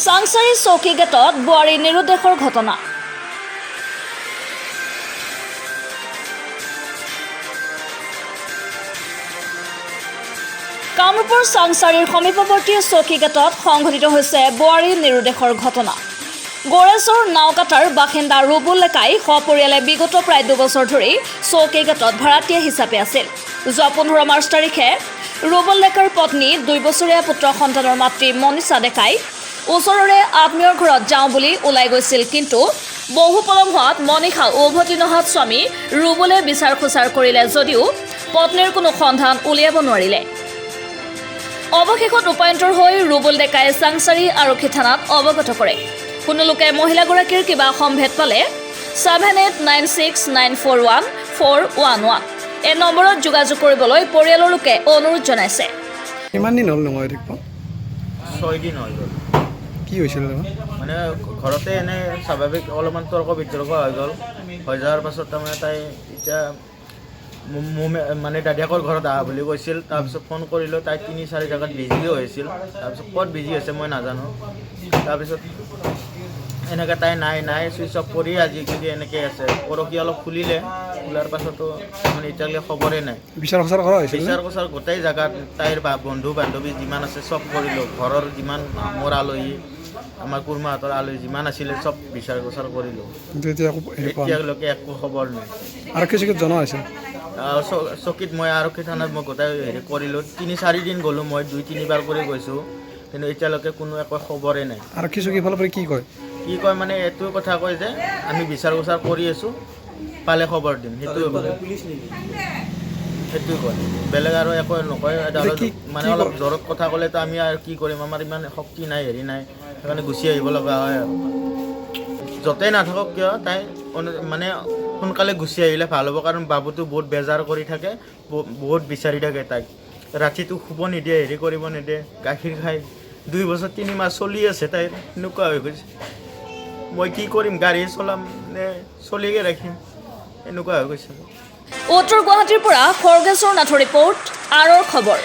চাংচাৰী চৌকী গেটত বোৱাৰী নিৰুদ্দেশৰ ঘটনা। কামৰূপৰ চাংচাৰীৰ সমীপৱৰ্তী চৌকী গেটত সংঘটিত হৈছে বোৱাৰী নিৰুদ্দেশৰ ঘটনা। গড়েশ্বৰ নাওকাটাৰ বাসিন্দা ৰুবুল ডেকাই সপৰিয়ালে বিগত প্ৰায় 2 বছৰ ধৰি চৌকী গেটত ভাড়াতীয়া হিচাপে আছিল। যোৱা 15 মাৰ্চ তাৰিখে ৰুবুল ডেকাৰ পত্নী 2 বছৰীয়া পুত্ৰ সন্তানৰ মাতৃ মনীষা ডেকাই ওচৰৰে আত্মীয়ৰ ঘৰত যাওঁ বুলি ওলাই গৈছিল, কিন্তু বহু পলম হোৱাত মনীষা উভতি নহাত স্বামী ৰুবুলে বিচাৰ খোচাৰ কৰিলে যদিও পত্নীৰ কোনো সন্ধান উলিয়াব নোৱাৰিলে। অৱশেষত উপায়ন্তৰ হৈ ৰুবুল ডেকাই চাংচাৰী আৰক্ষী থানাত অৱগত কৰে। কোনো লোকে মহিলাগৰাকীৰ কিবা সম্ভেদ পালে 7896941411 এই নম্বৰত যোগাযোগ কৰিবলৈ পৰিয়ালৰ লোকে অনুৰোধ জনাইছে। কিমান দিন হ'ল নহয় ঠিক 6 দিন হৈ গ'ল। কি হৈছিল মানে ঘৰতে এনে স্বাভাৱিক অলপমান তৰ্ক বিতৰ্ক হৈ গ'ল। হৈ যোৱাৰ পাছত তাৰমানে তাই এতিয়া মানে দাদাকৰ ঘৰত আহা বুলি কৈছিল। তাৰপিছত ফোন কৰিলোঁ, তাই 3-4 জেগাত বিজি হৈছিল। তাৰপিছত ক'ত বিজি হৈছে মই নাজানো। তাৰপিছত এনেকৈ তাই নাই চুইচ অফ কৰি আজিকালি এনেকৈ আছে। পৰহি অলপ খুলিলে, খোলাৰ পাছতো মানে এতিয়ালৈকে খবৰে নাই। বিচাৰ খোচাৰ কৰা হৈছিল। বিচাৰ খোচাৰ গোটেই জেগাত তাইৰ বন্ধু বান্ধৱী যিমান আছে চব কৰিলোঁ। ঘৰৰ যিমান মোৰ আলহী, আমাৰ কুৰমাহঁতৰ আলহী যিমান আছিলে চব বিচাৰ খোচাৰ কৰিলোঁ। এতিয়ালৈকে একো খবৰ নাই। আৰক্ষী চকীত জনোৱা হৈছিল? চকীত মই আৰক্ষী থানাত মই গোটাই কৰিলোঁ। 3-4 দিন গ'লোঁ, মই 2-3 বাৰ কৰি গৈছোঁ, কিন্তু এতিয়ালৈকে কোনো একো খবৰে নাই। আৰক্ষী চকীৰ ফালৰ পৰা কি কয় মানে এইটো কথা কয় যে আমি বিচাৰ খোচাৰ কৰি আছোঁ, পালে খবৰ দিম, সেইটোৱে কয়। বেলেগ আৰু একো নকয়। মানে অলপ জ্বৰত কথা ক'লেতো আমি আৰু কি কৰিম, আমাৰ ইমান শক্তি নাই, হেৰি নাই, সেইকাৰণে গুচি আহিব লগা হয় আৰু। য'তেই নাথাকক কিয় তাই মানে সোনকালে গুচি আহিলে ভাল হ'ব, কাৰণ বাবুটো বহুত বেজাৰ কৰি থাকে, বহুত বিচাৰি থাকে তাইক। ৰাতিটো শুব নিদিয়ে, হেৰি কৰিব নিদিয়ে, গাখীৰ খাই 2 বছৰ 3 মাহ চলি আছে তাইৰ, এনেকুৱা হৈ গৈছে। মই কি কৰিম, গাড়ী চলাম নে চলিকে ৰাখিম, এনেকুৱা হৈ গৈছে। উত্তৰ গুৱাহাটীৰ পৰা খৰ্গেশ্বৰ নাথৰ ৰিপৰ্ট, আৰৰ খবৰ।